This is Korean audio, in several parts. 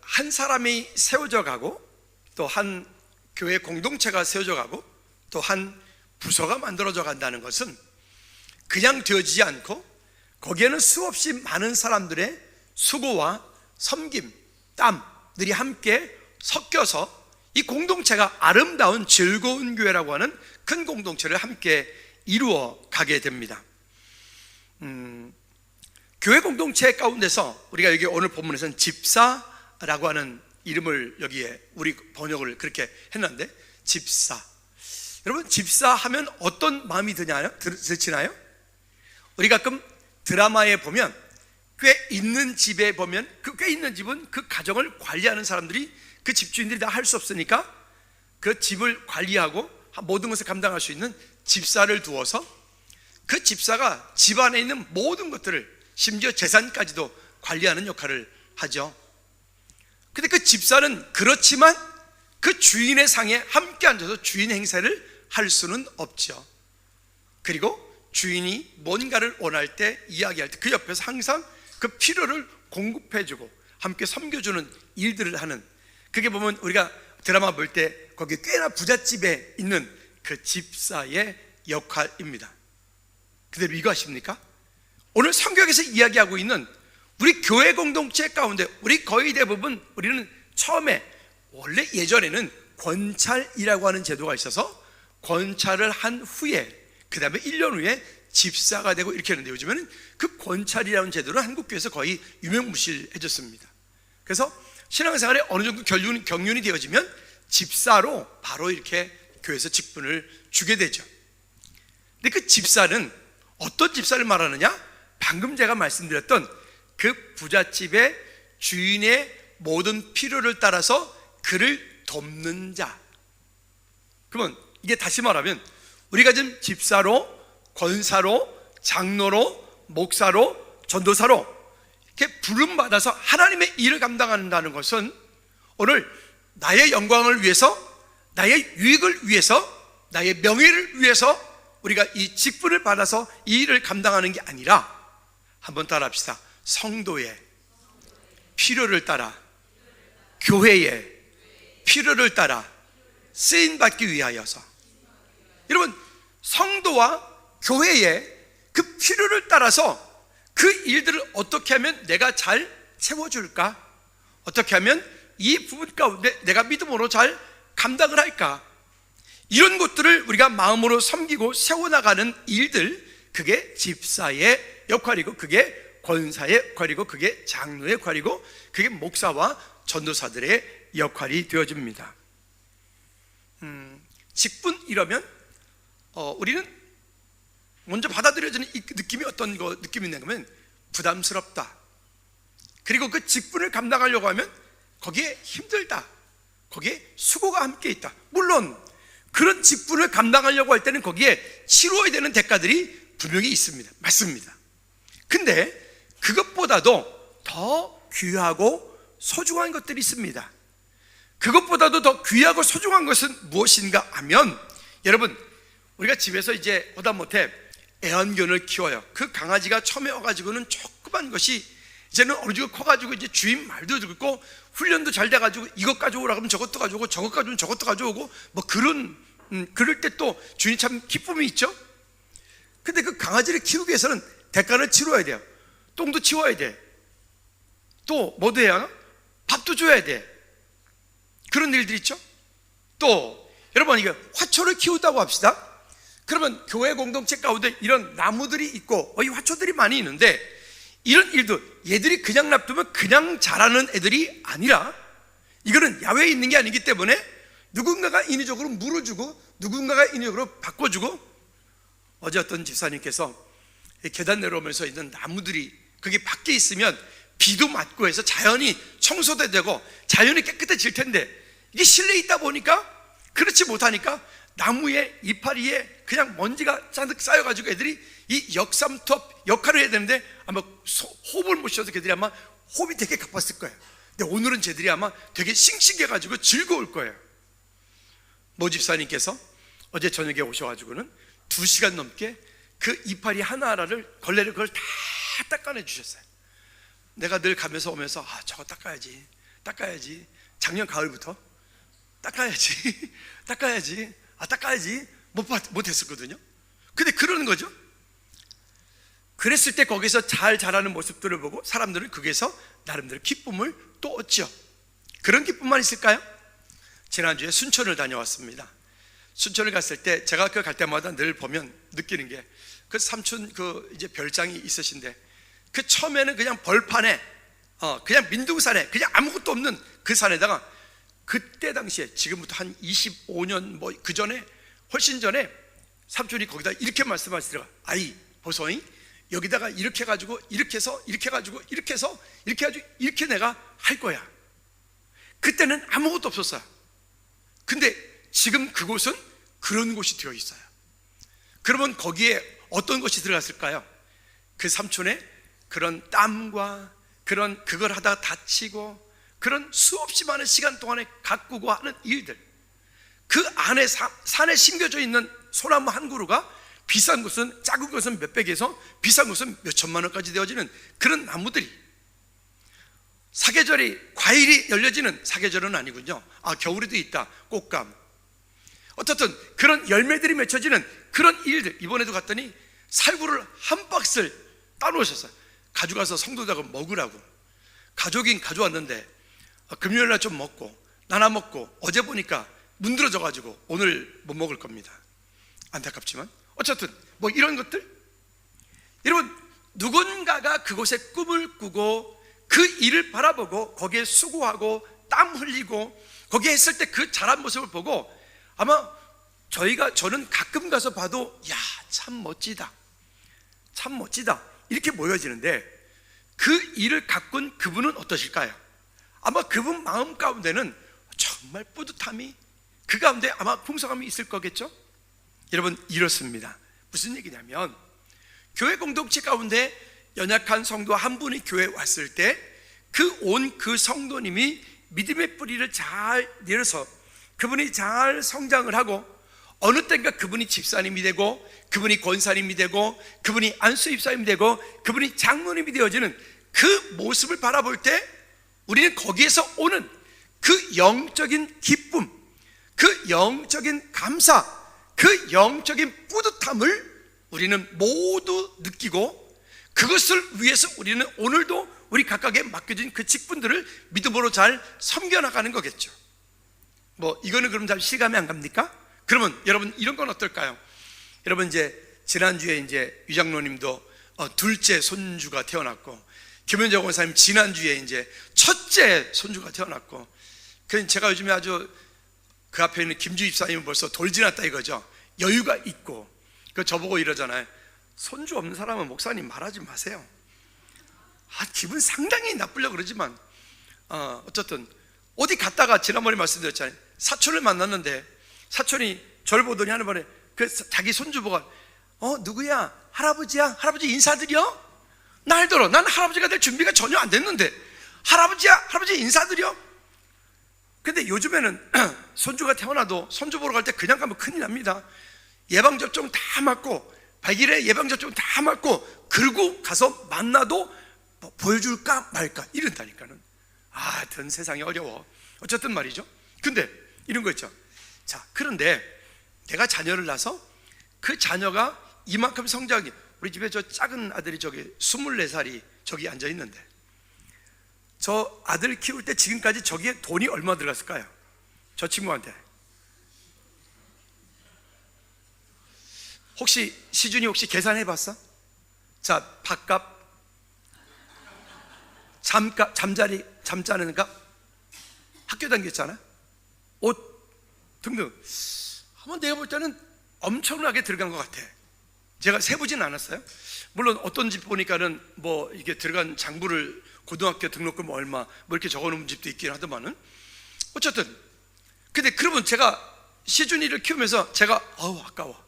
한 사람이 세워져 가고, 또 한 교회 공동체가 세워져 가고, 또 한 부서가 만들어져 간다는 것은 그냥 되어지지 않고, 거기에는 수없이 많은 사람들의 수고와 섬김, 땀들이 함께 섞여서 이 공동체가 아름다운 즐거운 교회라고 하는 큰 공동체를 함께 이루어 가게 됩니다. 교회 공동체 가운데서 우리가 여기 오늘 본문에서는 집사라고 하는 이름을 여기에 우리 번역을 그렇게 했는데, 집사, 여러분 집사 하면 어떤 마음이 드시나요? 우리 가끔 드라마에 보면 꽤 있는 집에 보면 그 꽤 있는 집은 그 가정을 관리하는 사람들이, 그 집주인들이 다 할 수 없으니까 그 집을 관리하고 모든 것을 감당할 수 있는 집사를 두어서 그 집사가 집 안에 있는 모든 것들을, 심지어 재산까지도 관리하는 역할을 하죠. 근데 그 집사는 그렇지만 그 주인의 상에 함께 앉아서 주인 행세를 할 수는 없죠. 그리고 주인이 뭔가를 원할 때, 이야기할 때 그 옆에서 항상 그 필요를 공급해주고 함께 섬겨주는 일들을 하는, 그게 보면 우리가 드라마 볼 때 거기 꽤나 부잣집에 있는 그 집사의 역할입니다. 그대로 이거 아십니까? 오늘 성경에서 이야기하고 있는 우리 교회 공동체 가운데 우리 거의 대부분, 우리는 처음에 원래 예전에는 권찰이라고 하는 제도가 있어서 권찰을 한 후에 그 다음에 1년 후에 집사가 되고 이렇게 하는데, 요즘에는 그 권찰이라는 제도는 한국교회에서 거의 유명무실해졌습니다. 그래서 신앙생활에 어느 정도 경륜이 되어지면 집사로 바로 이렇게 교회에서 직분을 주게 되죠. 근데 그 집사는 어떤 집사를 말하느냐? 방금 제가 말씀드렸던 그 부잣집의 주인의 모든 필요를 따라서 그를 돕는 자. 그러면 이게 다시 말하면 우리가 지금 집사로, 권사로, 장로로, 목사로, 전도사로 이렇게 부름받아서 하나님의 일을 감당한다는 것은 오늘 나의 영광을 위해서, 나의 유익을 위해서, 나의 명예를 위해서 우리가 이 직분을 받아서 이 일을 감당하는 게 아니라, 한번 따라합시다. 성도의 필요를 따라, 교회의 필요를 따라 쓰임받기 위하여서. 여러분, 성도와 교회의 그 필요를 따라서 그 일들을 어떻게 하면 내가 잘 채워줄까? 어떻게 하면 이 부분 가운데 내가 믿음으로 잘 감당을 할까? 이런 것들을 우리가 마음으로 섬기고 세워나가는 일들, 그게 집사의 역할이고, 그게 권사의 역할이고, 그게 장로의 역할이고, 그게 목사와 전도사들의 역할이 되어집니다. 직분 이러면 우리는 먼저 받아들여지는 이 느낌이 어떤 느낌이 있냐면 부담스럽다. 그리고 그 직분을 감당하려고 하면 거기에 힘들다. 거기에 수고가 함께 있다. 물론 그런 직분을 감당하려고 할 때는 거기에 치러야 되는 대가들이 분명히 있습니다. 맞습니다. 근데 그것보다도 더 귀하고 소중한 것들이 있습니다. 그것보다도 더 귀하고 소중한 것은 무엇인가 하면, 여러분, 우리가 집에서 이제 하다못해 애완견을 키워요. 그 강아지가 처음에 와가지고는 조그만 것이 이제는 어느 정도 커가지고 이제 주인 말도 듣고 훈련도 잘 돼가지고 이것 가져오라 그러면 저것도 가져오고, 저것 가져오면 저것도 가져오고, 뭐 그럴 때 또 주인이 참 기쁨이 있죠. 근데 그 강아지를 키우기 위해서는 대가를 치러야 돼요. 똥도 치워야 돼. 또 뭐도 해야 하나? 밥도 줘야 돼. 그런 일들이 있죠. 또 여러분, 이게 화초를 키우다고 합시다. 그러면 교회 공동체 가운데 이런 나무들이 있고 이 화초들이 많이 있는데, 이런 일도 얘들이 그냥 놔두면 그냥 자라는 애들이 아니라, 이거는 야외에 있는 게 아니기 때문에 누군가가 인위적으로 물어주고, 누군가가 인위적으로 바꿔주고. 어제 어떤 집사님께서 계단 내려오면서 있는 나무들이 거기 밖에 있으면 비도 맞고 해서 자연이 청소도 되고 자연이 깨끗해질 텐데, 이게 실내에 있다 보니까 그렇지 못하니까 나무의 이파리에 그냥 먼지가 잔뜩 쌓여가지고 애들이 이 역삼투압 역할을 해야 되는데 아마 호흡을 못 쉬어서 걔들이 아마 호흡이 되게 가팠을 거예요. 근데 오늘은 쟤들이 아마 되게 싱싱해가지고 즐거울 거예요. 모 집사님께서 어제 저녁에 오셔가지고는 2시간 넘게 그 이파리 하나하나를, 걸레를 그걸 다 닦아내 주셨어요. 내가 늘 가면서 오면서 저거 닦아야지 작년 가을부터 닦아야지 닦아야지 못했었거든요. 근데 그러는 거죠. 그랬을 때 거기서 잘 자라는 모습들을 보고 사람들은 거기에서 나름대로 기쁨을 또 얻죠. 그런 기쁨만 있을까요? 지난주에 순천을 다녀왔습니다. 순천을 갔을 때 제가 그 갈 때마다 늘 보면 느끼는 게 그 삼촌 그 이제 별장이 있으신데 그 처음에는 그냥 벌판에 그냥 민둥산에 그냥 아무것도 없는 그 산에다가 그때 당시에 지금부터 한 25년 뭐 그 전에 훨씬 전에 삼촌이 거기다 이렇게 말씀하시더라고요. 아이 보소이 여기다가 이렇게 해가지고 이렇게 해서 이렇게 해가지고 이렇게 해서 이렇게 해가지고 이렇게 내가 할 거야. 그때는 아무것도 없었어요. 근데 지금 그곳은 그런 곳이 되어 있어요. 그러면 거기에 어떤 것이 들어갔을까요? 그 삼촌의 그런 땀과 그런 그걸 하다가 다치고 그런 수없이 많은 시간 동안에 가꾸고 하는 일들, 그 안에 산에 심겨져 있는 소나무 한 그루가 비싼 것은 작은 것은 몇백에서 비싼 것은 몇천만 원까지 되어지는 그런 나무들이, 사계절이 과일이 열려지는 사계절은 아니군요. 겨울에도 있다. 꽃감. 어떻든 그런 열매들이 맺혀지는 그런 일들. 이번에도 갔더니 살구를 한 박스를 따놓으셨어요. 가져가서 성도들하고 먹으라고. 가져오긴 가져왔는데 금요일날 좀 먹고 나눠 먹고 어제 보니까 문드러져 가지고 오늘 못 먹을 겁니다. 안타깝지만 어쨌든 뭐 이런 것들, 여러분 누군가가 그곳에 꿈을 꾸고 그 일을 바라보고 거기에 수고하고 땀 흘리고 거기에 했을 때 그 자란 모습을 보고 아마 저는 가끔 가서 봐도 야, 참 멋지다 이렇게 모여지는데, 그 일을 가꾼 그분은 어떠실까요? 아마 그분 마음 가운데는 정말 뿌듯함이, 그 가운데 아마 풍성함이 있을 거겠죠? 여러분 이렇습니다. 무슨 얘기냐면 교회 공동체 가운데 연약한 성도 한 분이 교회에 왔을 때 그 성도님이 믿음의 뿌리를 잘 내려서 그분이 잘 성장을 하고 어느 때인가 그분이 집사님이 되고 그분이 권사님이 되고 그분이 안수입사님이 되고 그분이 장로님이 되어지는 그 모습을 바라볼 때 우리는 거기에서 오는 그 영적인 기쁨, 그 영적인 감사, 그 영적인 뿌듯함을 우리는 모두 느끼고 그것을 위해서 우리는 오늘도 우리 각각에 맡겨진 그 직분들을 믿음으로 잘 섬겨나가는 거겠죠. 뭐 이거는 그럼 잘 실감이 안 갑니까? 그러면 여러분 이런 건 어떨까요? 여러분 이제 지난주에 이제 유장로님도 둘째 손주가 태어났고 김현정 권사님 지난주에 이제 첫째 손주가 태어났고, 그래서 제가 요즘에 아주 그 앞에 있는 김주 입사님은 벌써 돌 지났다 이거죠. 여유가 있고. 그 저보고 이러잖아요. 손주 없는 사람은 목사님 말하지 마세요. 기분 상당히 나쁘려고 그러지만 어쨌든 어디 갔다가 지난번에 말씀드렸잖아요. 사촌을 만났는데 사촌이 저를 보더니 하는 번에 자기 손주 보고 누구야? 할아버지야? 할아버지 인사드려? 날더러 난 할아버지가 될 준비가 전혀 안 됐는데 할아버지야? 할아버지 인사드려? 근데 요즘에는 손주가 태어나도 손주 보러 갈 때 그냥 가면 큰일 납니다. 예방접종 다 맞고 발기래 예방접종 다 맞고 그러고 가서 만나도 뭐 보여줄까 말까 이런다니까는. 전 세상이 어려워. 어쨌든 말이죠. 근데 이런 거 있죠. 자, 그런데 내가 자녀를 낳아서 그 자녀가 이만큼 성장이, 우리 집에 저 작은 아들이 저기 24살이 저기 앉아 있는데 저 아들 키울 때 지금까지 저기에 돈이 얼마 들어갔을까요? 저 친구한테. 혹시 시준이 혹시 계산해 봤어? 자, 밥값, 잠값, 잠자리, 잠자는 값, 학교 다녔잖아, 옷 등등. 한번 내가 볼 때는 엄청나게 들어간 것 같아. 제가 세보진 않았어요. 물론 어떤 집 보니까는 뭐 이게 들어간 장부를 고등학교 등록금 얼마 뭐 이렇게 적어놓은 집도 있긴 하더만은 어쨌든. 근데 그러면 제가 시준이를 키우면서 제가 아까워.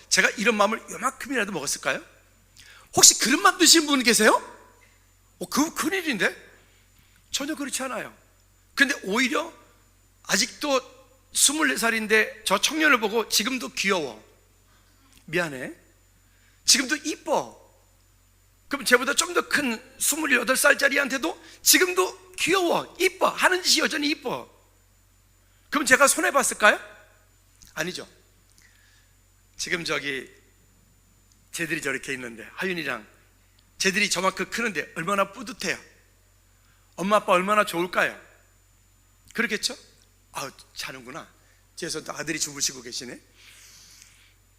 제가 이런 마음을 요만큼이라도 먹었을까요? 혹시 그런 마음 드시는 분 계세요? 그거 큰일인데? 전혀 그렇지 않아요. 근데 오히려 아직도 24살인데 저 청년을 보고 지금도 귀여워, 미안해, 지금도 이뻐, 그럼 쟤보다 좀 더 큰 28살짜리한테도 지금도 귀여워, 이뻐 하는 짓이 여전히 이뻐. 그럼 제가 손해봤을까요? 아니죠. 지금 쟤들이 저렇게 있는데, 하윤이랑 쟤들이 저만큼 크는데 얼마나 뿌듯해요. 엄마 아빠 얼마나 좋을까요? 그렇겠죠? 아우, 자는구나. 뒤에서 또 아들이 주무시고 계시네.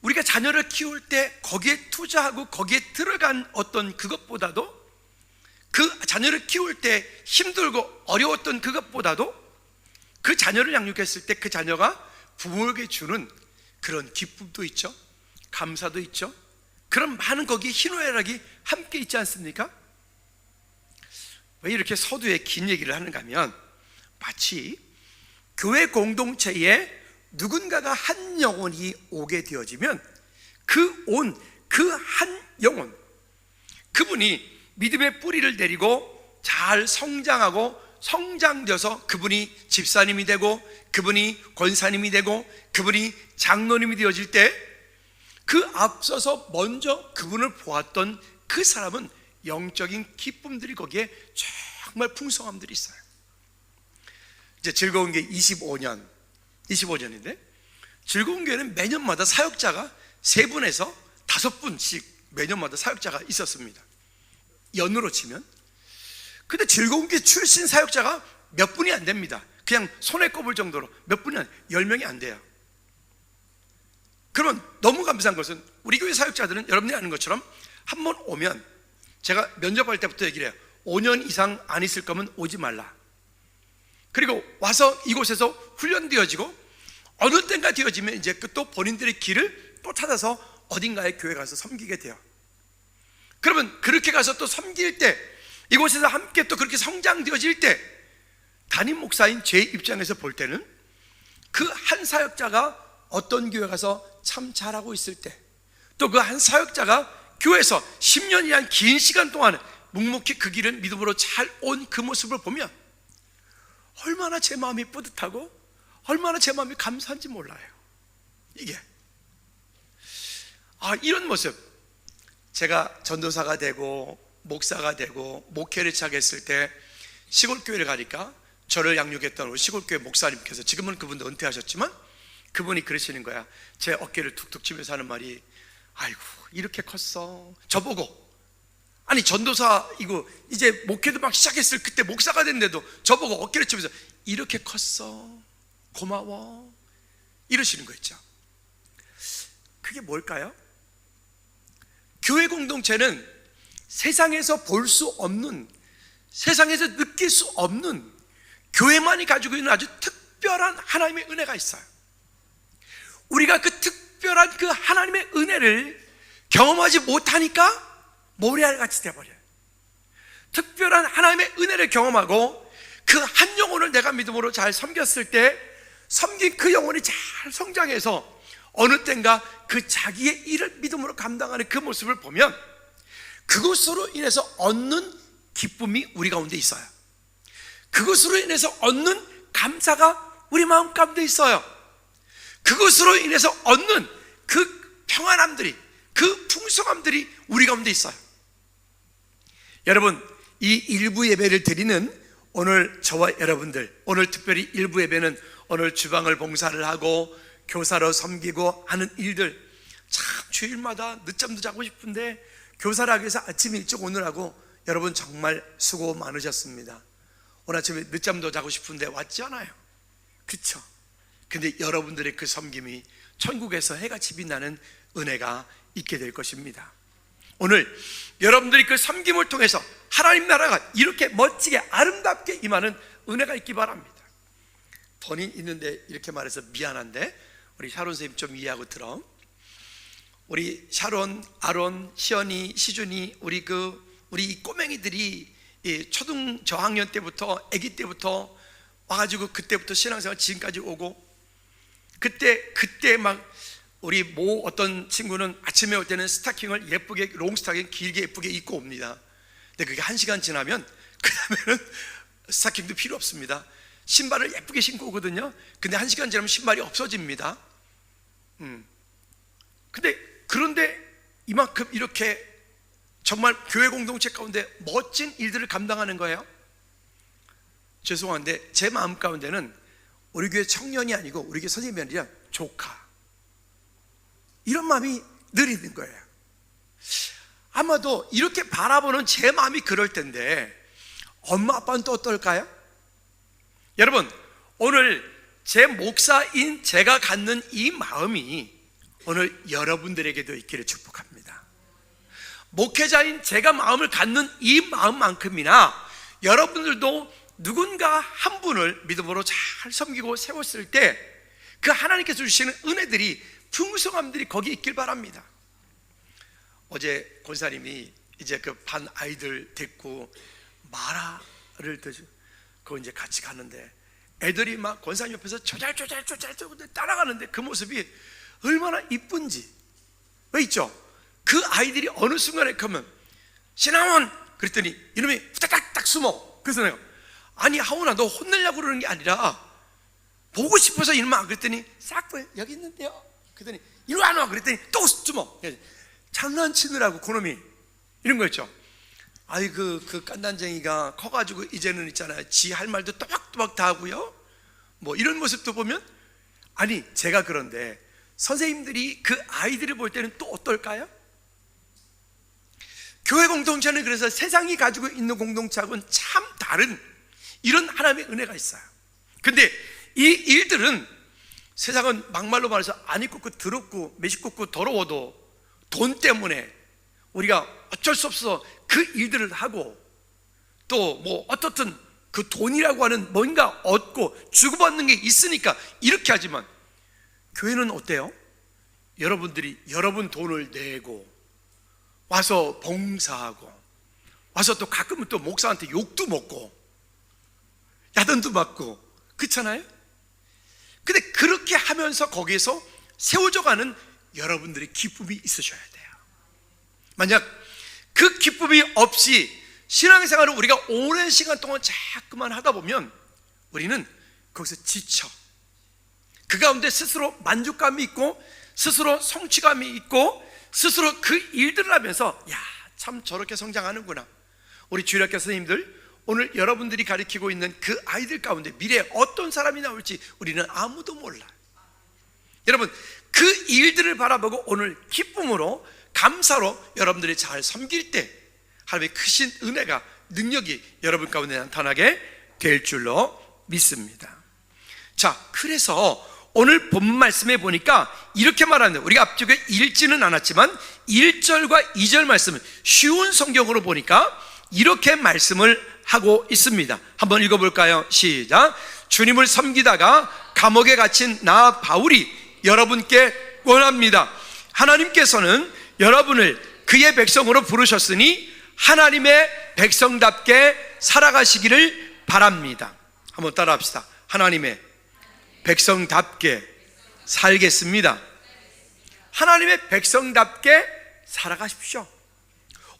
우리가 자녀를 키울 때 거기에 투자하고 거기에 들어간 어떤 그것보다도, 그 자녀를 키울 때 힘들고 어려웠던 그것보다도 그 자녀를 양육했을 때 그 자녀가 부모에게 주는 그런 기쁨도 있죠, 감사도 있죠. 그런 많은 거기에 희노애락이 함께 있지 않습니까? 왜 이렇게 서두에 긴 얘기를 하는가 하면, 마치 교회 공동체에 누군가가 한 영혼이 오게 되어지면 그 한 영혼, 그분이 믿음의 뿌리를 내리고 잘 성장하고 성장되어서 그분이 집사님이 되고 그분이 권사님이 되고 그분이 장로님이 되어질 때, 그 앞서서 먼저 그분을 보았던 그 사람은 영적인 기쁨들이 거기에 정말 풍성함들이 있어요. 이제 즐거운 게 25년인데, 즐거운 교회는 매년마다 사역자가 3분에서 5분씩 매년마다 사역자가 있었습니다, 연으로 치면. 근데 즐거운 교회 출신 사역자가 몇 분이 안 됩니다. 그냥 손에 꼽을 정도로 몇 분이 10명이 안 돼요. 그러면 너무 감사한 것은, 우리 교회 사역자들은 여러분들이 아는 것처럼 한 번 오면, 제가 면접할 때부터 얘기를 해요. 5년 이상 안 있을 거면 오지 말라. 그리고 와서 이곳에서 훈련되어지고 어느 때가 되어지면 이제 또 본인들의 길을 또 찾아서 어딘가에 교회 가서 섬기게 돼요. 그러면 그렇게 가서 또 섬길 때, 이곳에서 함께 또 그렇게 성장되어질 때, 담임 목사인 제 입장에서 볼 때는 그 한 사역자가 어떤 교회 가서 참 잘하고 있을 때, 또 그 한 사역자가 교회에서 10년이란 긴 시간 동안 묵묵히 그 길을 믿음으로 잘 온 그 모습을 보면 얼마나 제 마음이 뿌듯하고 얼마나 제 마음이 감사한지 몰라요. 이게 이런 모습, 제가 전도사가 되고 목사가 되고 목회를 시작했을 때 시골교회를 가니까 저를 양육했던 우리 시골교회 목사님께서, 지금은 그분도 은퇴하셨지만 그분이 그러시는 거야. 제 어깨를 툭툭 치면서 하는 말이, 아이고 이렇게 컸어. 저보고, 아니 전도사 이거 이제 목회도 막 시작했을 그때 목사가 됐는데도 저보고 어깨를 치면서 이렇게 컸어, 고마워, 이러시는 거 있죠. 그게 뭘까요? 교회 공동체는 세상에서 볼 수 없는, 세상에서 느낄 수 없는, 교회만이 가지고 있는 아주 특별한 하나님의 은혜가 있어요. 우리가 그 특별한 그 하나님의 은혜를 경험하지 못하니까 모래알같이 돼버려요. 특별한 하나님의 은혜를 경험하고 그 한 영혼을 내가 믿음으로 잘 섬겼을 때, 섬긴 그 영혼이 잘 성장해서 어느 땐가 그 자기의 일을 믿음으로 감당하는 그 모습을 보면, 그것으로 인해서 얻는 기쁨이 우리 가운데 있어요. 그것으로 인해서 얻는 감사가 우리 마음 가운데 있어요. 그것으로 인해서 얻는 그 평안함들이, 그 풍성함들이 우리 가운데 있어요. 여러분, 이 일부 예배를 드리는 오늘 저와 여러분들, 오늘 특별히 일부 예배는 오늘 주방을 봉사를 하고 교사로 섬기고 하는 일들, 참 주일마다 늦잠도 자고 싶은데 교사를 하기 위해서 아침 일찍 오느라고 여러분 정말 수고 많으셨습니다. 오늘 아침에 늦잠도 자고 싶은데 왔지 않아요? 그쵸? 근데 여러분들의 그 섬김이 천국에서 해같이 빛나는 은혜가 있게 될 것입니다. 오늘 여러분들이 그 섬김을 통해서 하나님 나라가 이렇게 멋지게 아름답게 임하는 은혜가 있기 바랍니다. 본인 있는데 이렇게 말해서 미안한데 우리 샤론 선생님 좀 이해하고 들어. 우리 샤론, 아론, 시연이, 시준이, 우리 이 꼬맹이들이 이 초등 저학년 때부터, 아기 때부터 와가지고 그때부터 신앙생활 지금까지 오고, 그때 막 우리 모 어떤 친구는 아침에 올 때는 스타킹을 예쁘게, 롱 스타킹 길게 예쁘게 입고 옵니다. 근데 그게 1시간 지나면 그 다음에는 스타킹도 필요 없습니다. 신발을 예쁘게 신고 오거든요. 근데 1시간 지나면 신발이 없어집니다. 그런데 이만큼 이렇게 정말 교회 공동체 가운데 멋진 일들을 감당하는 거예요. 죄송한데 제 마음 가운데는 우리 교회 청년이 아니고 우리 교회 선생님이 아니라 조카, 이런 마음이 늘 있는 거예요. 아마도 이렇게 바라보는 제 마음이 그럴 텐데 엄마 아빠는 또 어떨까요? 여러분, 오늘 제 목사인 제가 갖는 이 마음이 오늘 여러분들에게도 있기를 축복합니다. 목회자인 제가 마음을 갖는 이 마음만큼이나 여러분들도 누군가 한 분을 믿음으로 잘 섬기고 세웠을 때 그 하나님께서 주시는 은혜들이, 풍성함들이 거기 있길 바랍니다. 어제 권사님이 이제 그 반 아이들 데리고 마라를 그거 이제 같이 가는데 애들이 막 권사님 옆에서 조잘조잘 따라가는데 그 모습이 얼마나 이쁜지. 왜 있죠? 그 아이들이 어느 순간에 가면 시나몬 그랬더니 이놈이 후딱딱 숨어. 그래서 내가 아니 하원아, 너 혼내려고 그러는 게 아니라 보고 싶어서 이놈아 그랬더니 싹 보여. 여기 있는데요. 그랬더니 이리 안 와. 그랬더니 또 숨어. 장난치느라고 그놈이 이런 거 있죠. 아이 그 깐단쟁이가 커가지고 이제는 있잖아요, 지 할 말도 또박또박 다 하고요, 뭐 이런 모습도 보면, 아니 제가 그런데 선생님들이 그 아이들을 볼 때는 또 어떨까요? 교회 공동체는 그래서 세상이 가지고 있는 공동체하고는 참 다른 이런 하나님의 은혜가 있어요. 근데 이 일들은 세상은 막말로 말해서 안 입고 더럽고 메시고 더러워도 돈 때문에 우리가 어쩔 수 없어 그 일들을 하고, 또 뭐 어떻든 그 돈이라고 하는 뭔가 얻고 주고받는 게 있으니까 이렇게 하지만, 교회는 어때요? 여러분들이 여러분 돈을 내고 와서 봉사하고 와서 또 가끔은 또 목사한테 욕도 먹고 야단도 맞고 그렇잖아요? 근데 그렇게 하면서 거기에서 세워져 가는 여러분들의 기쁨이 있으셔야 돼요. 만약 그 기쁨이 없이 신앙생활을 우리가 오랜 시간 동안 자꾸만 하다 보면 우리는 거기서 지쳐, 그 가운데 스스로 만족감이 있고 스스로 성취감이 있고 스스로 그 일들을 하면서 야, 참 저렇게 성장하는구나. 우리 주일학교 선생님들, 오늘 여러분들이 가르치고 있는 그 아이들 가운데 미래에 어떤 사람이 나올지 우리는 아무도 몰라요. 여러분, 그 일들을 바라보고 오늘 기쁨으로 감사로 여러분들이 잘 섬길 때 하나님의 크신 은혜가, 능력이 여러분 가운데 나타나게 될 줄로 믿습니다. 자, 그래서 오늘 본 말씀에 보니까 이렇게 말하는데, 우리가 앞쪽에 읽지는 않았지만 1절과 2절 말씀은 쉬운 성경으로 보니까 이렇게 말씀을 하고 있습니다. 한번 읽어볼까요? 시작. 주님을 섬기다가 감옥에 갇힌 나 바울이 여러분께 권합니다. 하나님께서는 여러분을 그의 백성으로 부르셨으니 하나님의 백성답게 살아가시기를 바랍니다. 한번 따라 합시다. 하나님의 백성답게 살겠습니다. 하나님의 백성답게 살아가십시오.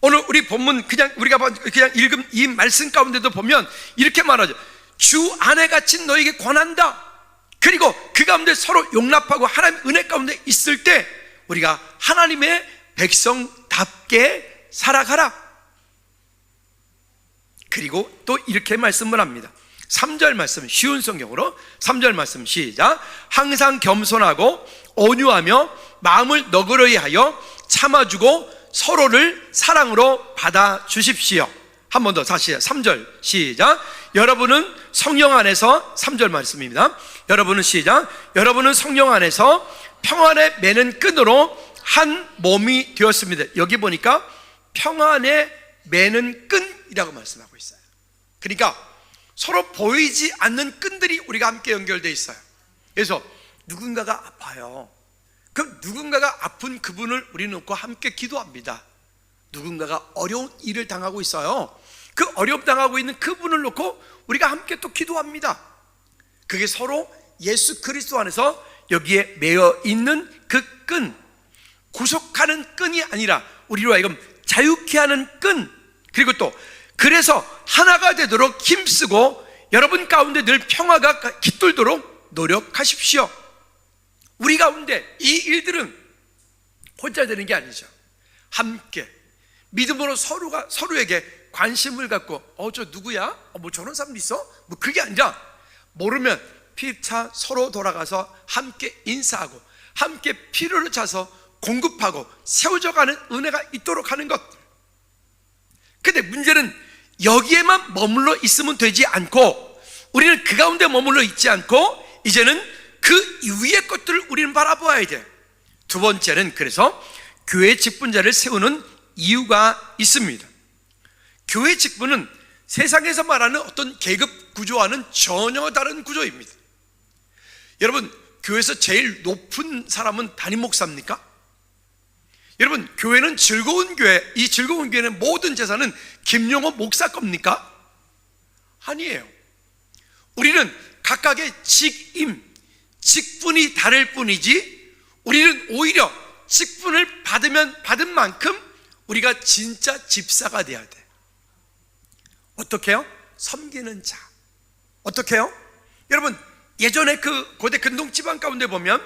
오늘 우리 본문 우리가 그냥 읽은 이 말씀 가운데도 보면 이렇게 말하죠. 주 안에 갇힌 너에게 권한다. 그리고 그 가운데 서로 용납하고 하나님의 은혜 가운데 있을 때 우리가 하나님의 백성답게 살아가라. 그리고 또 이렇게 말씀을 합니다. 3절 말씀, 쉬운 성경으로 3절 말씀 시작. 항상 겸손하고 온유하며 마음을 너그러이 하여 참아주고 서로를 사랑으로 받아주십시오. 한 번 더 다시 3절 시작. 여러분은 성령 안에서, 3절 말씀입니다. 여러분은 시작. 여러분은 성령 안에서 평안에 매는 끈으로 한 몸이 되었습니다. 여기 보니까 평안에 매는 끈이라고 말씀하고 있어요. 그러니까 서로 보이지 않는 끈들이 우리가 함께 연결되어 있어요. 그래서 누군가가 아파요. 그 누군가가 아픈 그분을 우리 놓고 함께 기도합니다. 누군가가 어려운 일을 당하고 있어요. 그 어려움 당하고 있는 그분을 놓고 우리가 함께 또 기도합니다. 그게 서로 예수 그리스도 안에서 여기에 매여 있는 그 끈, 구속하는 끈이 아니라 우리로 하여금 자유케 하는 끈. 그리고 또 그래서 하나가 되도록 힘쓰고 여러분 가운데 늘 평화가 깃들도록 노력하십시오. 우리 가운데 이 일들은 혼자 되는 게 아니죠. 함께 믿음으로 서로가 서로에게 관심을 갖고 저 누구야? 뭐 저런 사람도 있어? 뭐 그게 아니라 모르면 피차 서로 돌아가서 함께 인사하고 함께 필요를 찾아서 공급하고 세워져가는 은혜가 있도록 하는 것. 근데 문제는 여기에만 머물러 있으면 되지 않고 우리는 그 가운데 머물러 있지 않고 이제는 그 위의 것들을 우리는 바라보아야 돼. 두 번째는 그래서 교회 직분자를 세우는 이유가 있습니다. 교회 직분은 세상에서 말하는 어떤 계급 구조와는 전혀 다른 구조입니다. 여러분, 교회에서 제일 높은 사람은 담임 목사입니까? 여러분, 교회는 즐거운 교회, 이 즐거운 교회는 모든 재산은 김용호 목사 겁니까? 아니에요. 우리는 각각의 직분이 다를 뿐이지 우리는 오히려 직분을 받은 만큼 우리가 진짜 집사가 돼야 돼. 어떻게 해요? 섬기는 자. 어떻게 해요? 여러분, 예전에 그 고대 근동 지방 가운데 보면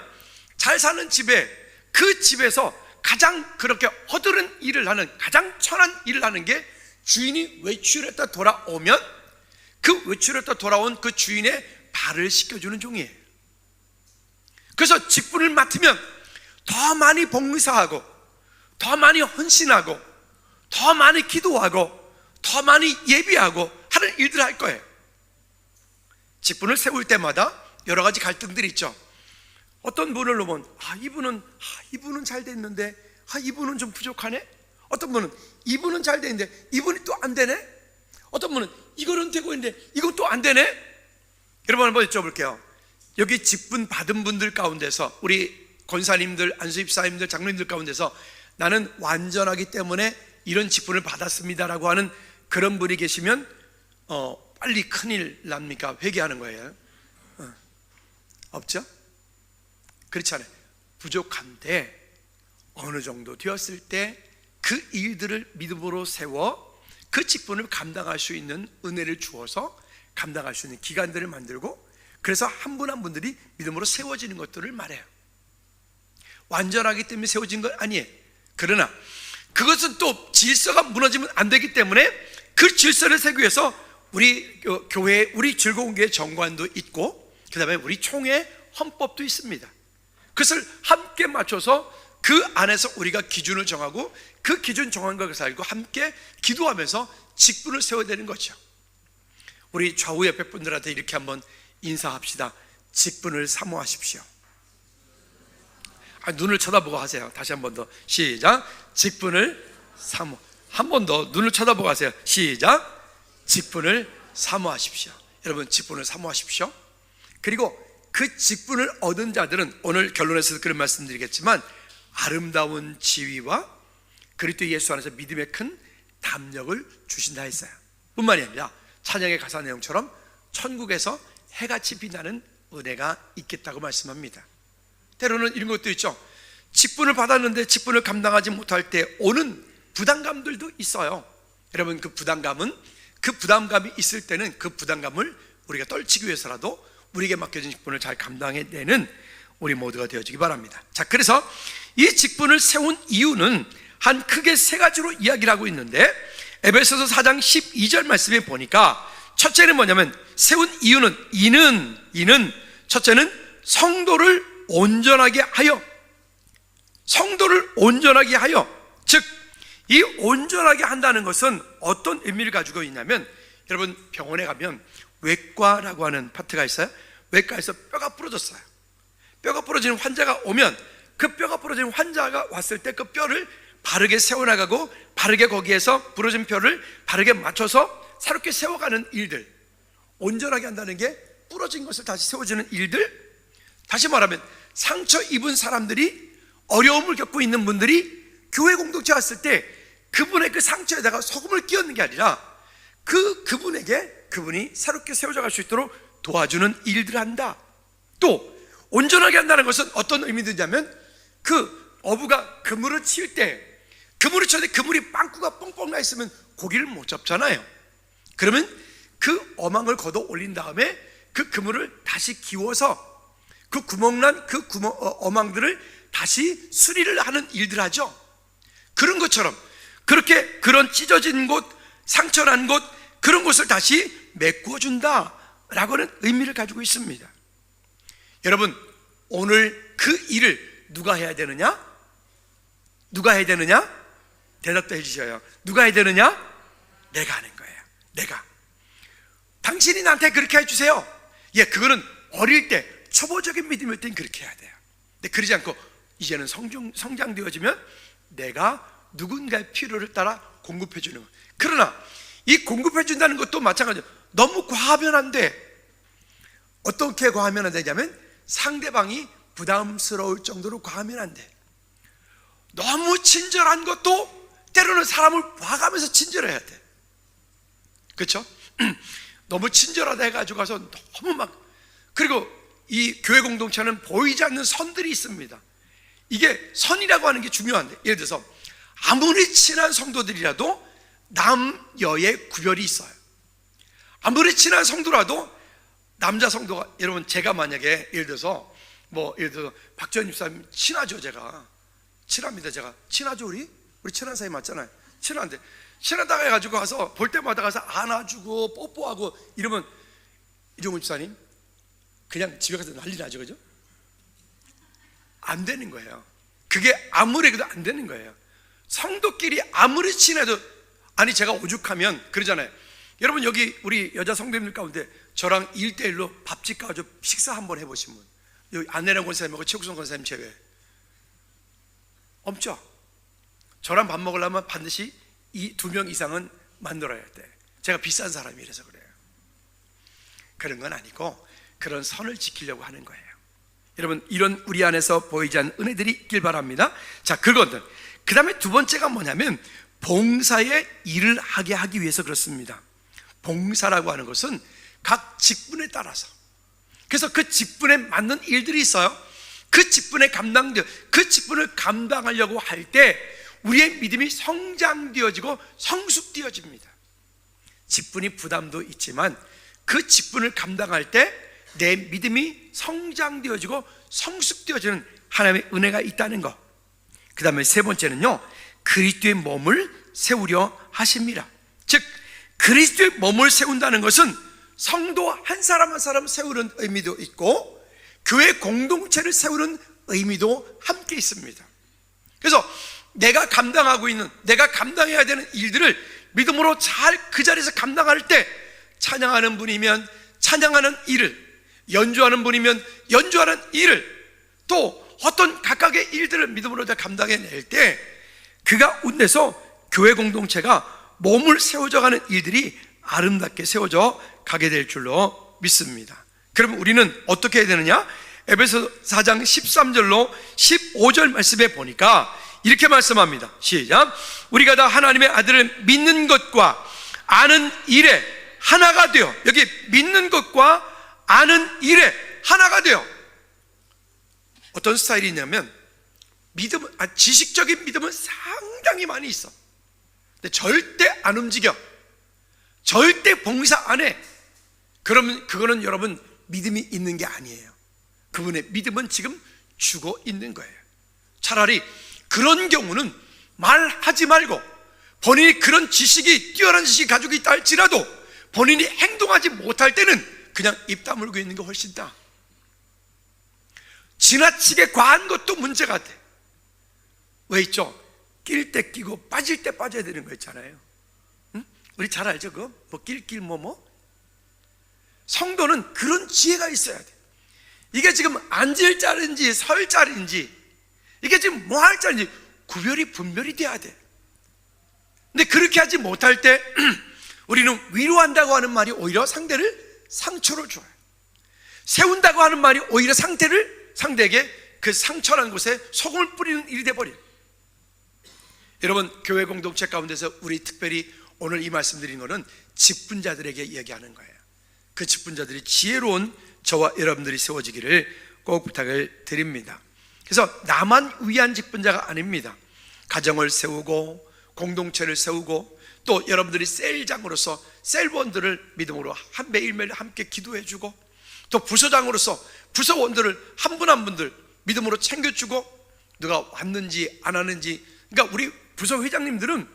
잘 사는 집에 그 집에서 가장 그렇게 허드른 일을 하는, 가장 천한 일을 하는 게 주인이 외출했다 돌아오면 그 외출했다 돌아온 그 주인의 발을 씻겨주는 종이에요. 그래서 직분을 맡으면 더 많이 복무사하고 더 많이 헌신하고 더 많이 기도하고 더 많이 예비하고 하는 일들을 할 거예요. 직분을 세울 때마다 여러 가지 갈등들이 있죠. 어떤 분을 보면 이분은 잘 됐는데 이분은 좀 부족하네. 어떤 분은 이분은 잘 됐는데 이분이 또 안 되네. 어떤 분은 이거는 되고 있는데 이건 또 안 되네. 여러분 한번 여쭤볼게요. 여기 직분 받은 분들 가운데서 우리 권사님들, 안수집사님들, 장로님들 가운데서 나는 완전하기 때문에 이런 직분을 받았습니다라고 하는 그런 분이 계시면 빨리 큰일 납니까? 회개하는 거예요? 없죠? 그렇지 않아요. 부족한데 어느 정도 되었을 때 그 일들을 믿음으로 세워 그 직분을 감당할 수 있는 은혜를 주어서 감당할 수 있는 기간들을 만들고, 그래서 한 분 한 분들이 믿음으로 세워지는 것들을 말해요. 완전하기 때문에 세워진 건 아니에요. 그러나 그것은 또 질서가 무너지면 안 되기 때문에 그 질서를 세우기 위해서 우리 교회, 우리 즐거운 교회 정관도 있고 그 다음에 우리 총회 헌법도 있습니다. 그것을 함께 맞춰서 그 안에서 우리가 기준을 정하고 그 기준 정한 것을 알고 함께 기도하면서 직분을 세워야 되는 거죠. 우리 좌우 옆에 분들한테 이렇게 한번 인사합시다. 직분을 사모하십시오. 눈을 쳐다보고 하세요. 다시 한 번 더 시작. 직분을 사모. 한 번 더 눈을 쳐다보고 하세요. 시작. 직분을 사모하십시오. 여러분, 직분을 사모하십시오. 그리고 그 직분을 얻은 자들은 오늘 결론에서도 그런 말씀드리겠지만 아름다운 지위와 그리스도 예수 안에서 믿음의 큰 담력을 주신다 했어요. 뿐만이 아니라 찬양의 가사 내용처럼 천국에서 해같이 빛나는 은혜가 있겠다고 말씀합니다. 때로는 이런 것도 있죠. 직분을 받았는데 직분을 감당하지 못할 때 오는 부담감들도 있어요. 여러분, 그 부담감이 있을 때는 그 부담감을 우리가 떨치기 위해서라도 우리에게 맡겨진 직분을 잘 감당해내는 우리 모두가 되어지기 바랍니다. 자, 그래서 이 직분을 세운 이유는 한 크게 세 가지로 이야기를 하고 있는데 에베소서 4장 12절 말씀에 보니까 첫째는 뭐냐면 세운 이유는 첫째는 성도를 온전하게 하여, 즉 이 온전하게 한다는 것은 어떤 의미를 가지고 있냐면, 여러분 병원에 가면 외과라고 하는 파트가 있어요. 외과에서 뼈가 부러졌어요. 뼈가 부러지는 환자가 오면 그 뼈가 부러지는 환자가 왔을 때 그 뼈를 바르게 세워나가고 바르게 거기에서 부러진 뼈를 바르게 맞춰서 새롭게 세워가는 일들, 온전하게 한다는 게 부러진 것을 다시 세워주는 일들. 다시 말하면 상처 입은 사람들이, 어려움을 겪고 있는 분들이 교회 공동체 왔을 때 그분의 그 상처에다가 소금을 끼얹는 게 아니라 그분이 새롭게 세워져 갈 수 있도록 도와주는 일들을 한다. 또 온전하게 한다는 것은 어떤 의미들이냐면, 그 어부가 그물을 칠 때 그물이 빵꾸가 뻥뻥 나 있으면 고기를 못 잡잖아요. 그러면 그 어망을 걷어 올린 다음에 그 그물을 다시 기워서 그 구멍난 어망들을 다시 수리를 하는 일들 하죠. 그런 것처럼 그렇게 그런 찢어진 곳, 상처난 곳, 그런 곳을 다시 메꿔준다라고는 의미를 가지고 있습니다. 여러분, 오늘 그 일을 누가 해야 되느냐? 누가 해야 되느냐? 대답도 해주셔요. 누가 해야 되느냐? 내가 하는 거예요. 내가. 당신이 나한테 그렇게 해주세요. 예, 그거는 어릴 때 초보적인 믿음일 땐 그렇게 해야 돼요. 근데 그러지 않고 이제는 성장되어지면 내가 누군가의 필요를 따라 공급해 주는 거예요. 그러나 이 공급해 준다는 것도 마찬가지예요. 너무 과하면 안 돼. 어떻게 과하면 안 되냐면 상대방이 부담스러울 정도로 과하면 안 돼. 너무 친절한 것도 때로는 사람을 봐가면서 친절해야 돼. 그렇죠? 너무 친절하다 해가지고 가서 너무 막, 그리고 이 교회 공동체는 보이지 않는 선들이 있습니다. 이게 선이라고 하는 게 중요한데, 예를 들어서 아무리 친한 성도들이라도 남여의 구별이 있어요. 아무리 친한 성도라도 남자 성도가, 여러분 제가 만약에 예를 들어서 박지원 집사님 친하죠. 제가 친합니다. 제가 친하죠. 우리 친한 사이 맞잖아요. 친한데 친하다가 해가지고 가서 볼 때마다 가서 안아주고 뽀뽀하고 이러면 이종훈 집사님 그냥 집에 가서 난리 나죠. 그죠? 안 되는 거예요. 그게 아무리 해도 안 되는 거예요. 성도끼리 아무리 친해도, 아니 제가 오죽하면 그러잖아요. 여러분 여기 우리 여자 성도님들 가운데 저랑 1대1로 밥집 가서 식사 한번 해보신 분, 여기 안내랑 권사님하고 최국성 권사님 제외 없죠? 저랑 밥 먹으려면 반드시 이 2명 이상은 만들어야 돼. 제가 비싼 사람이라서 그래요. 그런 건 아니고 그런 선을 지키려고 하는 거예요. 여러분, 이런 우리 안에서 보이지 않는 은혜들이 있길 바랍니다. 자, 그것들. 그 다음에 두 번째가 뭐냐면 봉사의 일을 하게 하기 위해서 그렇습니다. 봉사라고 하는 것은 각 직분에 따라서, 그래서 그 직분에 맞는 일들이 있어요. 그 직분을 감당하려고 할 때 우리의 믿음이 성장되어지고 성숙되어집니다. 직분이 부담도 있지만 그 직분을 감당할 때 내 믿음이 성장되어지고 성숙되어지는 하나님의 은혜가 있다는 것. 그 다음에 세 번째는요, 그리스도의 몸을 세우려 하십니다. 즉 그리스도의 몸을 세운다는 것은 성도 한 사람 한 사람 세우는 의미도 있고 교회 공동체를 세우는 의미도 함께 있습니다. 그래서 내가 감당해야 되는 일들을 믿음으로 잘 그 자리에서 감당할 때, 찬양하는 분이면 찬양하는 일을, 연주하는 분이면 연주하는 일을, 또 어떤 각각의 일들을 믿음으로 다 감당해낼 때 그 가운데서 교회 공동체가 몸을 세워져가는 일들이 아름답게 세워져 가게 될 줄로 믿습니다. 그러면 우리는 어떻게 해야 되느냐? 에베소 4장 13절로 15절 말씀에 보니까 이렇게 말씀합니다. 시작. 우리가 다 하나님의 아들을 믿는 것과 아는 일에 하나가 되어, 여기 믿는 것과 아는 일에 하나가 되어, 어떤 스타일이 있냐면 지식적인 믿음은 상당히 많이 있어. 근데 절대 안 움직여. 절대 봉사 안 해. 그러면 그거는 여러분 믿음이 있는 게 아니에요. 그분의 믿음은 지금 죽어 있는 거예요. 차라리 그런 경우는 말하지 말고, 본인이 그런 뛰어난 지식이 가지고 있다 할지라도 본인이 행동하지 못할 때는 그냥 입 다물고 있는 게 훨씬 나아. 지나치게 과한 것도 문제가 돼. 왜 있죠? 낄 때 끼고 빠질 때 빠져야 되는 거 있잖아요. 응? 우리 잘 알죠? 그거? 성도는 그런 지혜가 있어야 돼. 이게 지금 앉을 자리인지 설 자리인지, 이게 지금 뭐 할 자리인지 분별이 돼야 돼. 근데 그렇게 하지 못할 때 우리는 위로한다고 하는 말이 오히려 상대를 상처를 줘요. 세운다고 하는 말이 오히려 상대에게 그 상처라는 곳에 소금을 뿌리는 일이 돼버려요. 여러분, 교회 공동체 가운데서 우리 특별히 오늘 이 말씀드린 거는 직분자들에게 얘기하는 거예요. 그 직분자들이 지혜로운 저와 여러분들이 세워지기를 꼭 부탁을 드립니다. 그래서 나만 위한 직분자가 아닙니다. 가정을 세우고 공동체를 세우고, 또 여러분들이 셀장으로서 셀원들을 믿음으로 매일매일 함께 기도해주고, 또 부서장으로서 부서원들을 한 분 한 분들 믿음으로 챙겨주고, 누가 왔는지 안 왔는지, 그러니까 우리 부서 회장님들은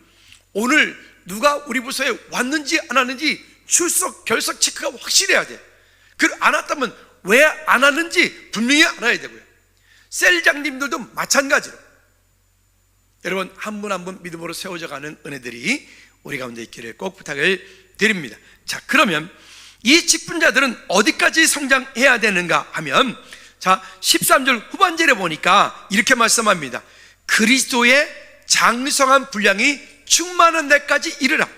오늘 누가 우리 부서에 왔는지 안 왔는지 출석 결석 체크가 확실해야 돼. 안 왔다면 왜 안 왔는지 분명히 알아야 되고요. 셀장님들도 마찬가지로 여러분 한 분 한 분 믿음으로 세워져 가는 은혜들이 우리 가운데 있기를 꼭 부탁을 드립니다. 자, 그러면 이 직분자들은 어디까지 성장해야 되는가 하면, 자 13절 후반절에 보니까 이렇게 말씀합니다. 그리스도의 장성한 분량이 충만한 데까지 이르라.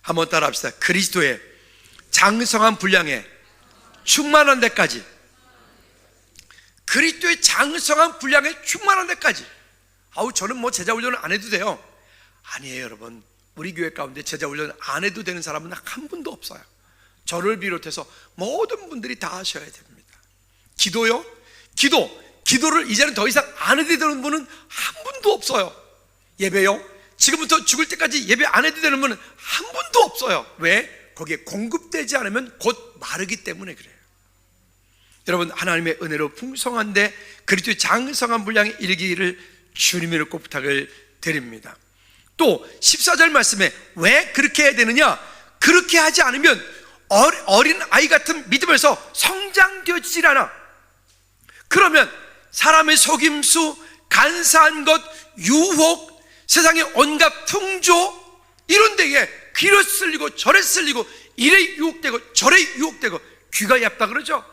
한번 따라 합시다. 그리스도의 장성한 분량에 충만한 데까지. 그리스도의 장성한 분량에 충만한 데까지. 저는 뭐 제자 훈련을 안 해도 돼요. 아니에요, 여러분. 우리 교회 가운데 제자 훈련 안 해도 되는 사람은 한 분도 없어요. 저를 비롯해서 모든 분들이 다 하셔야 됩니다. 기도요? 기도를 이제는 더 이상 안 해도 되는 분은 한 분도 없어요. 예배요? 지금부터 죽을 때까지 예배 안 해도 되는 분은 한 분도 없어요. 왜? 거기에 공급되지 않으면 곧 마르기 때문에 그래요. 여러분, 하나님의 은혜로 풍성한데 그리스도의 장성한 분량에 이르기를 주님으로 꼭 부탁을 드립니다. 또 14절 말씀에 왜 그렇게 해야 되느냐? 그렇게 하지 않으면 어린 아이 같은 믿음에서 성장되어지질 않아. 그러면 사람의 속임수, 간사한 것, 유혹, 세상의 온갖 풍조 이런 데에 귀를 쓸리고 저래 쓸리고 이래 유혹되고 저래 유혹되고 귀가 얇다 그러죠.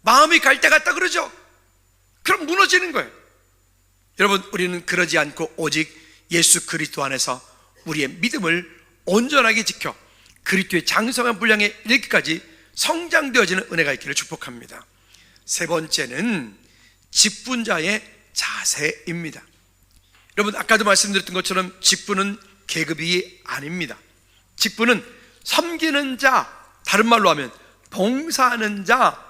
마음이 갈 때 같다 그러죠. 그럼 무너지는 거예요. 여러분, 우리는 그러지 않고 오직 예수 그리스도 안에서 우리의 믿음을 온전하게 지켜 그리스도의 장성한 분량에 이르기까지 성장되어지는 은혜가 있기를 축복합니다. 세 번째는 직분자의 자세입니다. 여러분, 아까도 말씀드렸던 것처럼 직분은 계급이 아닙니다. 직분은 섬기는 자, 다른 말로 하면 봉사하는 자,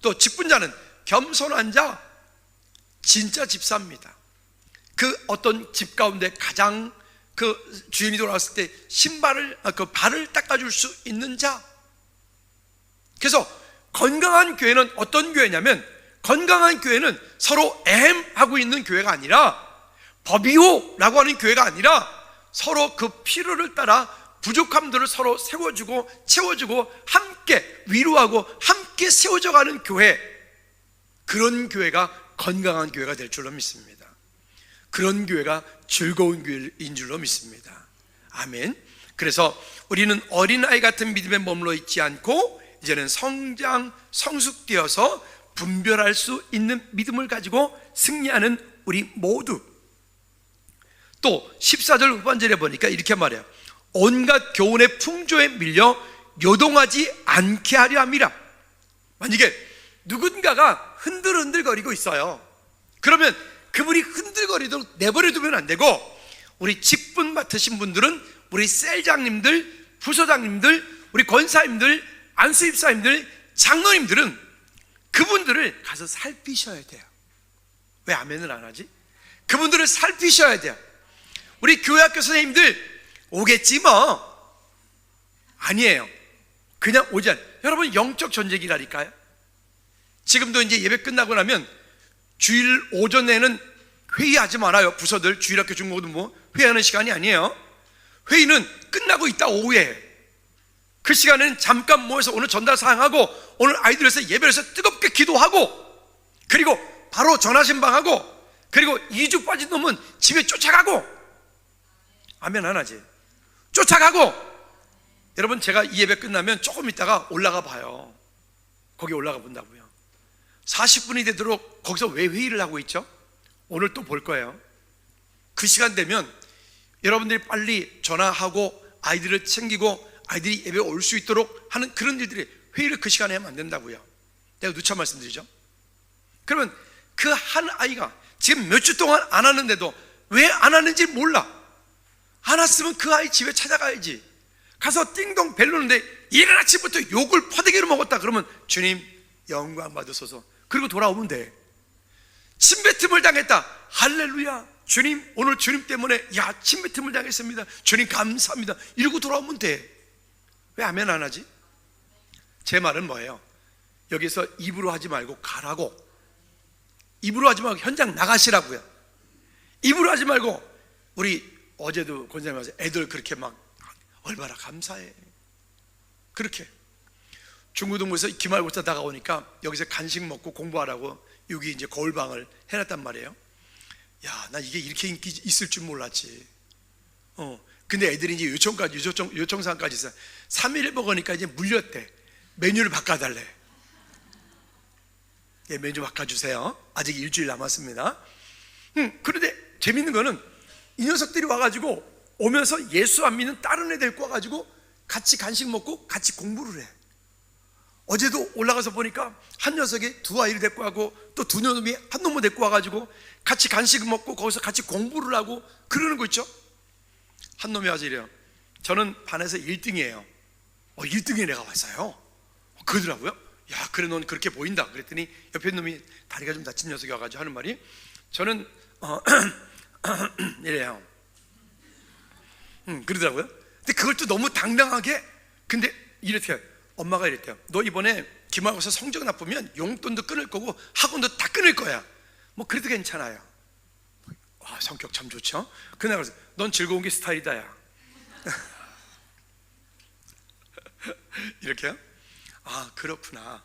또 직분자는 겸손한 자, 진짜 집사입니다. 그 어떤 집 가운데 가장 그 주인이 돌아왔을 때 그 발을 닦아줄 수 있는 자. 그래서 건강한 교회는 어떤 교회냐면, 건강한 교회는 서로 하고 있는 교회가 아니라, 법이오라고 하는 교회가 아니라 서로 그 필요를 따라 부족함들을 서로 세워주고 채워주고 함께 위로하고 함께 세워져 가는 교회, 그런 교회가 건강한 교회가 될 줄로 믿습니다. 그런 교회가 즐거운 교회인 줄로 믿습니다. 아멘. 그래서 우리는 어린아이 같은 믿음에 머물러 있지 않고 이제는 성장, 성숙되어서 분별할 수 있는 믿음을 가지고 승리하는 우리 모두. 또 14절 후반절에 보니까 이렇게 말해요. 온갖 교훈의 풍조에 밀려 요동하지 않게 하려 함이라. 만약에 누군가가 흔들흔들거리고 있어요. 그러면 그분이 흔들거리도록 내버려 두면 안 되고, 우리 직분 맡으신 분들은 우리 셀장님들, 부서장님들, 우리 권사님들, 안수입사님들, 장로님들은 그분들을 가서 살피셔야 돼요. 왜 아멘을 안 하지? 그분들을 살피셔야 돼요. 우리 교회학교 선생님들 오겠지 뭐. 아니에요. 그냥 오지 않아요. 여러분, 영적 전쟁이라니까요. 지금도 이제 예배 끝나고 나면 주일 오전에는 회의하지 말아요. 부서들, 주일학교 중고등부 회의하는 시간이 아니에요. 회의는 끝나고 있다 오후에. 그 시간에는 잠깐 모여서 오늘 전달 사항하고 오늘 아이들에서 예배에서 뜨겁게 기도하고, 그리고 바로 전화 신방하고, 그리고 2주 빠진 놈은 집에 쫓아가고. 아멘 안 하지? 쫓아가고. 여러분, 제가 이 예배 끝나면 조금 있다가 올라가 봐요. 거기 올라가 본다고요. 40분이 되도록 거기서 왜 회의를 하고 있죠? 오늘 또 볼 거예요. 그 시간 되면 여러분들이 빨리 전화하고 아이들을 챙기고 아이들이 예배에 올 수 있도록 하는 그런 일들이, 회의를 그 시간에 하면 안 된다고요. 내가 누차 말씀드리죠. 그러면 그 한 아이가 지금 몇 주 동안 안 하는데도 왜 안 하는지 몰라. 안 왔으면 그 아이 집에 찾아가야지. 가서 띵동 벨 누는데 이른 아침부터 욕을 퍼대기로 먹었다 그러면 주님 영광 받으소서. 그리고 돌아오면 돼. 침뱉음을 당했다. 할렐루야. 주님, 오늘 주님 때문에 침뱉음을 당했습니다. 주님 감사합니다. 이러고 돌아오면 돼. 왜 아멘 안 하지? 제 말은 뭐예요? 여기서 입으로 하지 말고 가라고. 입으로 하지 말고 현장 나가시라고요. 입으로 하지 말고 우리 어제도 권사님 와서 애들 그렇게 막 얼마나 감사해. 그렇게 중고등부에서 기말고사 다가오니까 여기서 간식 먹고 공부하라고 여기 이제 거울방을 해놨단 말이에요. 야, 나 이게 이렇게 인기 있을 줄 몰랐지. 근데 애들이 이제 요청사항까지 있어. 3일을 먹으니까 이제 물렸대. 메뉴를 바꿔달래. 예, 메뉴 바꿔주세요. 아직 일주일 남았습니다. 그런데 재밌는 거는 이 녀석들이 와가지고 오면서 예수 안 믿는 다른 애 데리고 와가지고 같이 간식 먹고 같이 공부를 해. 어제도 올라가서 보니까 한 녀석이 두 아이를 데리고 가고 또 두 놈이 한 놈을 데리고 와가지고 같이 간식 먹고 거기서 같이 공부를 하고 그러는 거 있죠. 한 놈이 와서 이래요. 저는 반에서 1등이에요. 1등에 내가 왔어요. 그러더라고요. 야, 그래 넌 그렇게 보인다. 그랬더니 옆에 놈이 다리가 좀 다친 녀석이 와가지고 하는 말이, 저는 이래요. 그러더라고요. 근데 그걸 또 너무 당당하게, 근데 이랬대요. 엄마가 이랬대요. 너 이번에 기말고사 성적 나쁘면 용돈도 끊을 거고 학원도 다 끊을 거야. 뭐 그래도 괜찮아요. 와, 성격 참 좋죠. 그날 그래서 넌 즐거운 게 스타일이다 야. 이렇게요? 아, 그렇구나.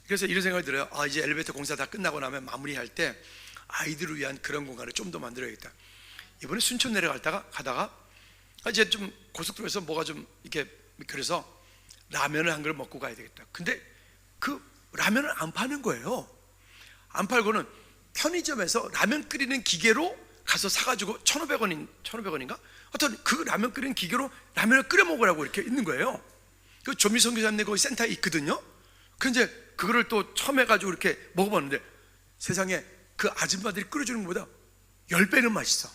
그래서 이런 생각이 들어요. 아, 이제 엘리베이터 공사 다 끝나고 나면 마무리할 때 아이들을 위한 그런 공간을 좀 더 만들어야겠다. 이번에 순천 가다가 이제 좀 고속도로에서 뭐가 좀 이렇게, 그래서 라면을 한 그릇 먹고 가야 되겠다. 근데 그 라면을 안 파는 거예요. 안 팔고는 편의점에서 라면 끓이는 기계로 가서 사가지고 1,500원인가? 하여튼 그 라면 끓이는 기계로 라면을 끓여 먹으라고 이렇게 있는 거예요. 그 조미성 교사님 거기 센터에 있거든요. 근데 그거를 또 처음 해가지고 이렇게 먹어봤는데 세상에 그 아줌마들이 끓여주는 것보다 10배는 맛있어.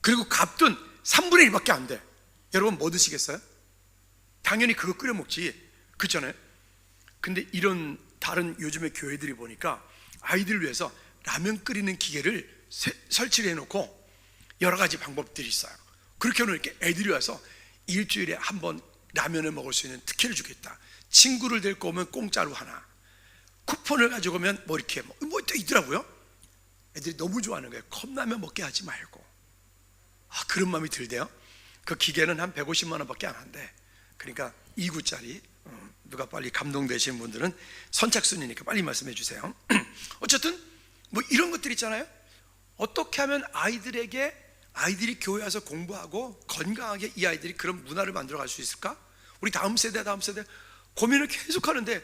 그리고 값은 3분의 1밖에 안 돼. 여러분 뭐 드시겠어요? 당연히 그거 끓여 먹지. 그렇잖아요. 근데 이런 다른 요즘의 교회들이 보니까 아이들을 위해서 라면 끓이는 기계를 설치를 해놓고 여러 가지 방법들이 있어요. 그렇게 해놓으니까 애들이 와서 일주일에 한 번 라면을 먹을 수 있는 특혜를 주겠다. 친구를 데리고 오면 공짜로 하나, 쿠폰을 가지고 오면 뭐 이렇게 뭐 또 있더라고요. 애들이 너무 좋아하는 거예요. 컵라면 먹게 하지 말고. 아, 그런 마음이 들대요. 그 기계는 한 150만 원밖에 안 한대. 그러니까 2구짜리. 누가 빨리 감동되시는 분들은 선착순이니까 빨리 말씀해 주세요. 어쨌든 뭐 이런 것들 있잖아요. 어떻게 하면 아이들이 교회 와서 공부하고 건강하게 이 아이들이 그런 문화를 만들어 갈 수 있을까? 우리 다음 세대 고민을 계속 하는데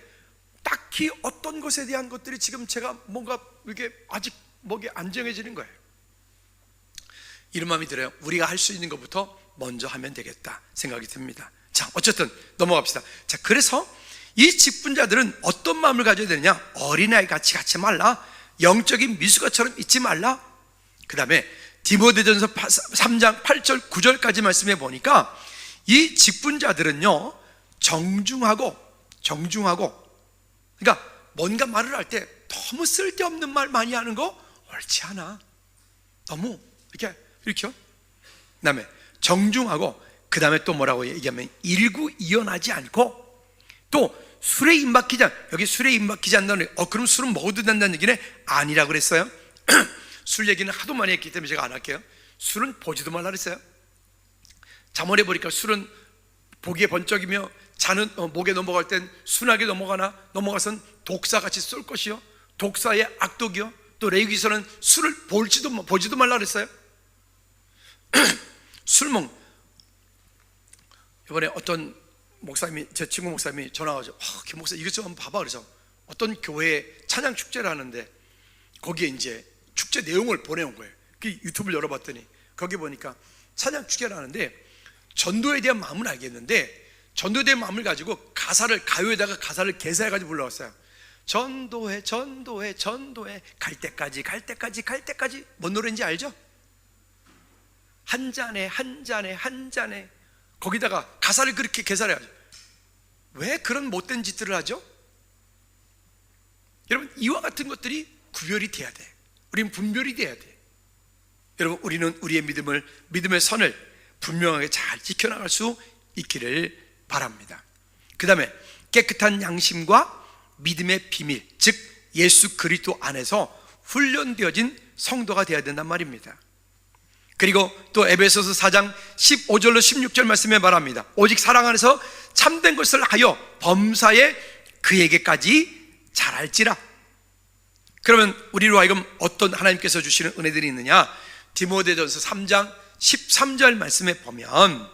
딱히 어떤 것에 대한 것들이 지금 제가 뭔가 이게 아직 목이 안 정해지는 거예요. 이런 마음이 들어요. 우리가 할 수 있는 것부터 먼저 하면 되겠다 생각이 듭니다. 자, 어쨌든 넘어갑시다. 자, 그래서 이 직분자들은 어떤 마음을 가져야 되느냐? 어린아이 같이 갖지 말라. 영적인 미숙아처럼 있지 말라. 그 다음에 디모데전서 3장 8절 9절까지 말씀해 보니까 이 직분자들은요 정중하고, 그러니까 뭔가 말을 할 때 너무 쓸데없는 말 많이 하는 거 옳지 않아. 너무 이렇게요. 그 다음에 정중하고, 그 다음에 또 뭐라고 얘기하면 일구이연하지 않고, 또 술에 입막히지 여기 술에 입막히지 않는다는, 그럼 술은 먹어도 된다는 얘기는 아니라고 그랬어요. 술 얘기는 하도 많이 했기 때문에 제가 안 할게요. 술은 보지도 말라 그랬어요. 잠언에 보니까 술은 보기에 번쩍이며 자는 목에 넘어갈 땐 순하게 넘어가선 독사같이 쏠 것이요 독사의 악독이요. 또 레위기서는 술을 보지도 말라 그랬어요. 이번에 어떤 목사님이, 제 친구 목사님이 전화 와서 김 목사 이것 좀 한번 봐봐. 그래서 어떤 교회에 찬양 축제를 하는데 거기에 이제 축제 내용을 보내온 거예요. 그 유튜브를 열어봤더니 거기 보니까 찬양 축제를 하는데 전도에 대한 마음은 알겠는데 전도에 대한 마음을 가지고 가요에다가 가사를 개사해가지고 불러왔어요. 전도해 갈 때까지. 뭔 노래인지 알죠? 한 잔에 거기다가 가사를 그렇게 개사를 해야죠. 왜 그런 못된 짓들을 하죠? 여러분, 이와 같은 것들이 구별이 돼야 돼. 우리는 분별이 돼야 돼. 여러분, 우리는 우리의 믿음의 선을 분명하게 잘 지켜나갈 수 있기를 바랍니다. 그 다음에 깨끗한 양심과 믿음의 비밀, 즉 예수 그리스도 안에서 훈련되어진 성도가 되어야 된단 말입니다. 그리고 또 에베소서 4장 15절로 16절 말씀에 말합니다. 오직 사랑 안에서 참된 것을 하여 범사에 그에게까지 잘할지라. 그러면 우리로 하여금 어떤 하나님께서 주시는 은혜들이 있느냐? 디모데전서 3장 13절 말씀에 보면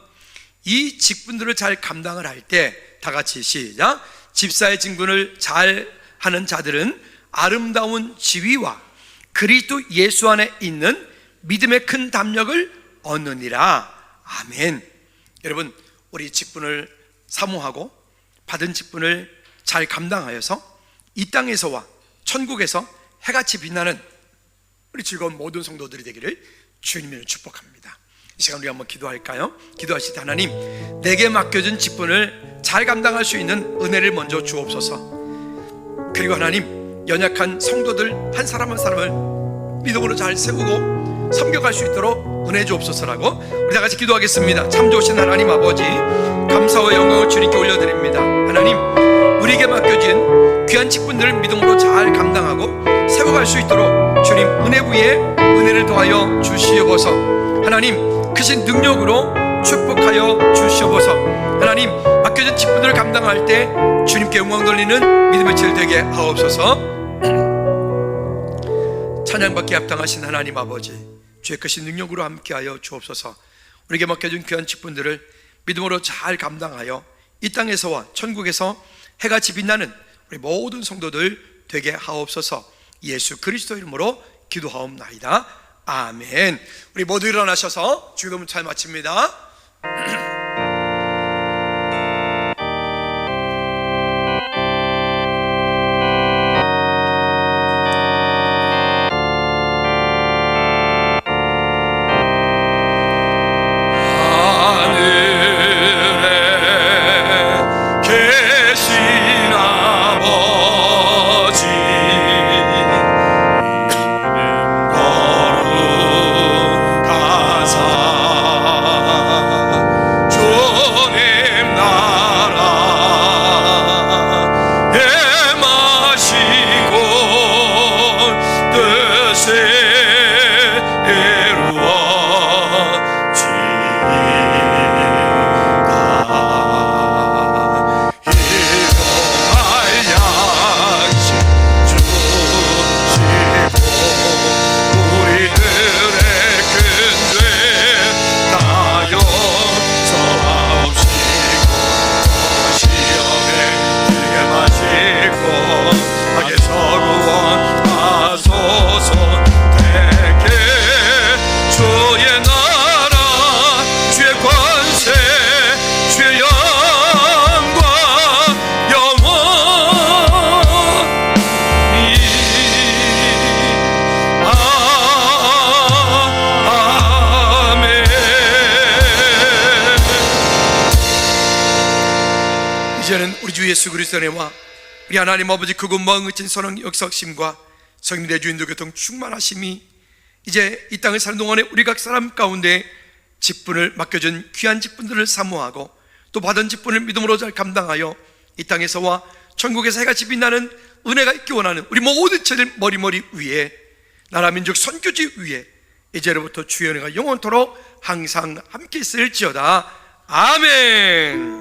이 직분들을 잘 감당을 할 때 다 같이 시작. 집사의 직분을 잘 하는 자들은 아름다운 지위와 그리스도 예수 안에 있는 믿음의 큰 담력을 얻느니라. 아멘. 여러분, 우리 직분을 사모하고 받은 직분을 잘 감당하여서 이 땅에서와 천국에서 해같이 빛나는 우리 즐거운 모든 성도들이 되기를 주님으로 축복합니다. 이 시간 우리 한번 기도할까요? 기도하실 때 하나님, 내게 맡겨진 직분을 잘 감당할 수 있는 은혜를 먼저 주옵소서. 그리고 하나님, 연약한 성도들 한 사람 한 사람을 믿음으로 잘 세우고 섬겨갈 수 있도록 은혜 주옵소서라고 우리 다 같이 기도하겠습니다. 참 좋으신 하나님 아버지, 감사와 영광을 주님께 올려드립니다. 하나님, 우리에게 맡겨진 귀한 직분들을 믿음으로 잘 감당하고 세워갈 수 있도록 주님 은혜 위에 은혜를 더하여 주시옵소서. 하나님, 크신 능력으로 축복하여 주시옵소서. 하나님, 맡겨진 직분들을 감당할 때 주님께 영광 돌리는 믿음의 질 되게 하옵소서. 찬양받기에 합당하신 하나님 아버지, 주의 크신 능력으로 함께하여 주옵소서. 우리에게 맡겨진 귀한 직분들을 믿음으로 잘 감당하여 이 땅에서와 천국에서 해같이 빛나는 우리 모든 성도들 되게 하옵소서. 예수 그리스도 이름으로 기도하옵나이다. 아멘. 우리 모두 일어나셔서 주기도문 잘 마칩니다. 이제는 우리 주 예수 그리스도의 은혜와 우리 하나님 아버지 그분과 응으친 선한 역사심과 성령의 주인도 교통 충만하심이 이제 이 땅을 사는 동안에 우리 각 사람 가운데 직분을 맡겨준 귀한 직분들을 사모하고 또 받은 직분을 믿음으로 잘 감당하여 이 땅에서와 천국에서 해같이 빛나는 은혜가 있기 원하는 우리 모든 죄를 머리머리 위에 나라 민족 선교지 위에 이제로부터 주의 은혜가 영원토록 항상 함께 있을지어다. 아멘.